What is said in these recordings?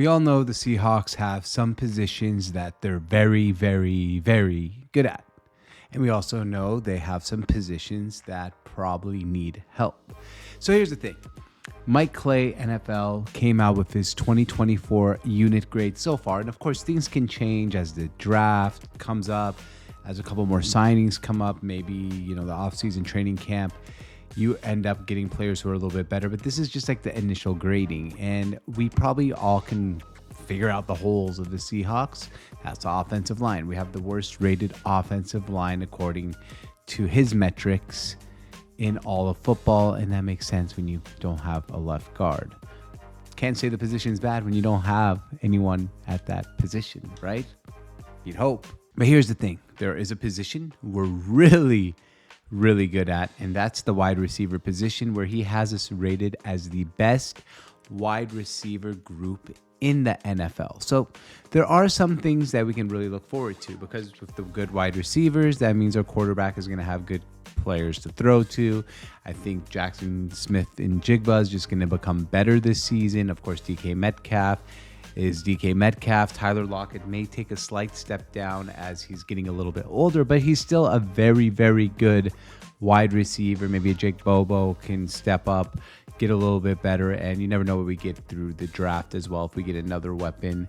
We all know the Seahawks have some positions that they're very, very, very good at. And we also know they have some positions that probably need help. So here's the thing. Mike Clay, NFL, came out with his 2024 unit grade so far. And of course, things can change as the draft comes up, as a couple more signings come up, maybe, the offseason training camp. You end up getting players who are a little bit better, but this is just like the initial grading. And we probably all can figure out the holes of the Seahawks. That's the offensive line. We have the worst rated offensive line according to his metrics in all of football. And that makes sense when you don't have a left guard. Can't say the position's bad when you don't have anyone at that position, right? You'd hope. But here's the thing. There is a position we're really good at, and that's the wide receiver position, where he has us rated as the best wide receiver group in the NFL. So there are some things that we can really look forward to, because with the good wide receivers, that means our quarterback is going to have good players to throw to. I think Jackson Smith and Jigba is just going to become better this season. Of course, DK Metcalf is DK Metcalf. Tyler Lockett may take a slight step down as he's getting a little bit older, but he's still a very, very good wide receiver. Maybe a Jake Bobo can step up, get a little bit better, and you never know what we get through the draft as well if we get another weapon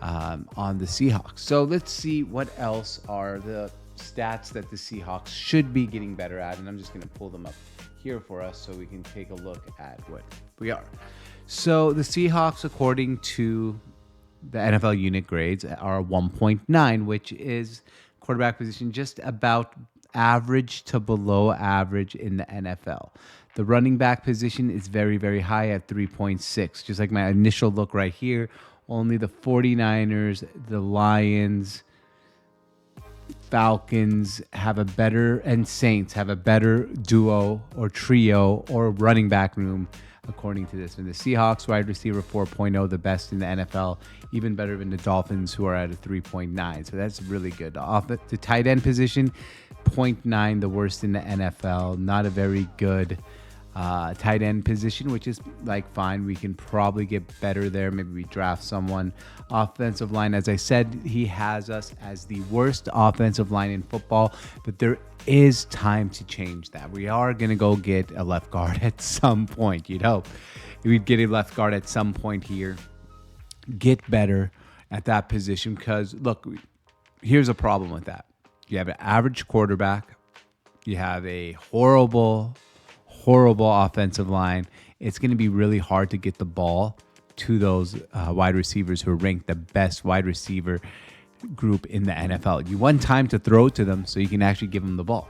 on the Seahawks. So let's see what else are the stats that the Seahawks should be getting better at, and I'm just going to pull them up here for us so we can take a look at what we are. So the Seahawks, according to the NFL unit grades, are 1.9, which is quarterback position just about average to below average in the NFL. The running back position is very, very high at 3.6. Just like my initial look right here, only the 49ers, the Lions, Falcons have a better, and Saints have a better duo or trio or running back room according to this. And the Seahawks wide receiver 4.0, the best in the NFL, even better than the Dolphins, who are at a 3.9. So that's really good. The tight end position, 0.9, the worst in the NFL. Not a very good tight end position, which is like fine. We can probably get better there. Maybe we draft someone. Offensive line, as I said, he has us as the worst offensive line in football, but there is time to change that. We are going to go get a left guard at some point. You'd hope we'd get a left guard at some point here, get better at that position, because look, here's a problem with that. You have an average quarterback. You have a horrible offensive line. It's going to be really hard to get the ball to those wide receivers who are ranked the best wide receiver group in the NFL. You want time to throw to them so you can actually give them the ball.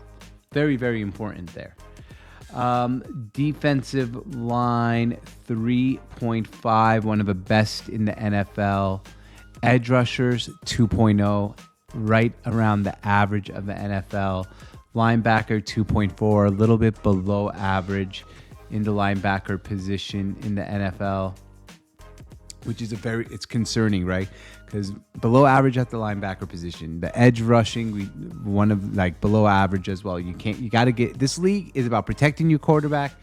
Very, very important there. Defensive line, 3.5, one of the best in the NFL. Edge rushers, 2.0, right around the average of the NFL. Linebacker, 2.4, a little bit below average in the linebacker position in the NFL, which is it's concerning, right? Because below average at the linebacker position. The edge rushing, one of below average as well. You got to get, this league is about protecting your quarterback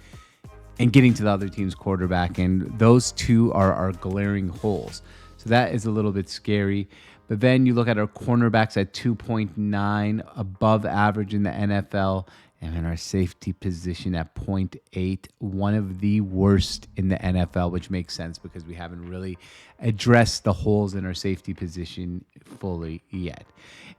and getting to the other team's quarterback, and those two are glaring holes. So that is a little bit scary. But then you look at our cornerbacks at 2.9, above average in the NFL, and then our safety position at 0.8, one of the worst in the NFL, which makes sense because we haven't really addressed the holes in our safety position fully yet.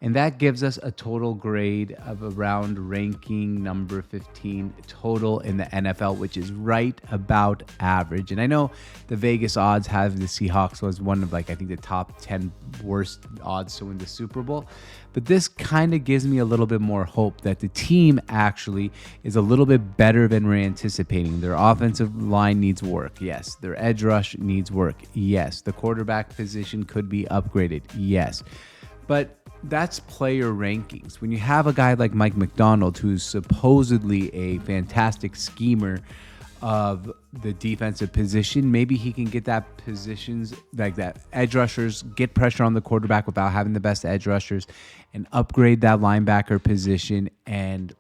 And that gives us a total grade of around ranking number 15 total in the NFL, which is right about average. And I know the Vegas odds have the Seahawks was one of I think the top 10 worst odds to win the Super Bowl. But this kind of gives me a little bit more hope that the team actually is a little bit better than we're anticipating. Their offensive line needs work, yes. Their edge rush needs work, yes. The quarterback position could be upgraded, yes. But that's player rankings. When you have a guy like Mike McDonald, who's supposedly a fantastic schemer of the defensive position, maybe he can get that positions like that. Edge rushers, get pressure on the quarterback without having the best edge rushers, and upgrade that linebacker position and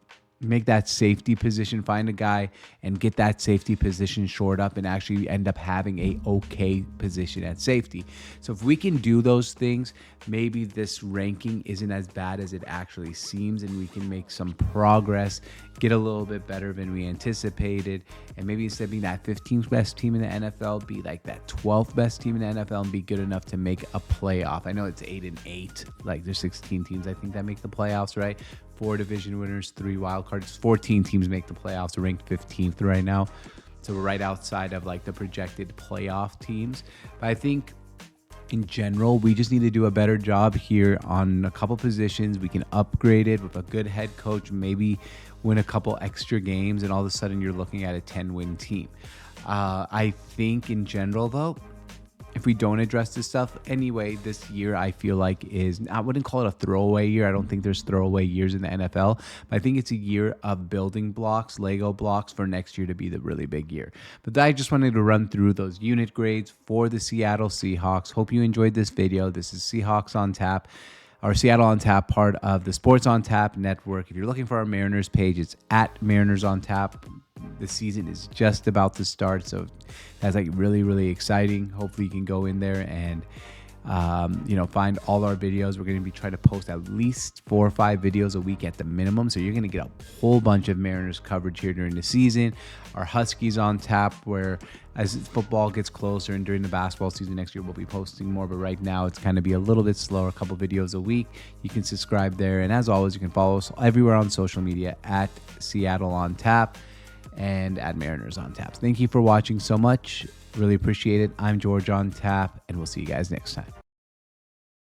make that safety position, find a guy and get that safety position shored up and actually end up having a okay position at safety. So if we can do those things, maybe this ranking isn't as bad as it actually seems, and we can make some progress, get a little bit better than we anticipated, and maybe instead of being that 15th best team in the NFL, be like that 12th best team in the NFL and be good enough to make a playoff. I know it's 8-8, like there's 16 teams I think that make the playoffs, right? 4 division winners, 3 wild cards, 14 teams make the playoffs. We're ranked 15th right now, so we're right outside of like the projected playoff teams. But I think in general, we just need to do a better job here on a couple positions. We can upgrade it with a good head coach, maybe win a couple extra games, and all of a sudden you're looking at a 10-win team. I think in general, though, if we don't address this stuff anyway, this year I feel like I wouldn't call it a throwaway year. I don't think there's throwaway years in the NFL, but I think it's a year of building blocks, Lego blocks for next year to be the really big year. But I just wanted to run through those unit grades for the Seattle Seahawks. Hope you enjoyed this video. This is Seahawks on Tap, or Seattle on Tap, part of the Sports on Tap network. If you're looking for our Mariners page, it's at Mariners on Tap. The season is just about to start, so that's like really, really exciting. Hopefully you can go in there and find all our videos. We're going to be trying to post at least 4 or 5 videos a week at the minimum, so you're going to get a whole bunch of Mariners coverage here during the season. Our Huskies on Tap, where as football gets closer and during the basketball season next year, we'll be posting more, but right now it's kind of be a little bit slower, a couple videos a week. You can subscribe there, and as always, you can follow us everywhere on social media at Seattle on Tap and at Mariners on Tap. Thank you for watching so much. Really appreciate it. I'm George on Tap, and we'll see you guys next time.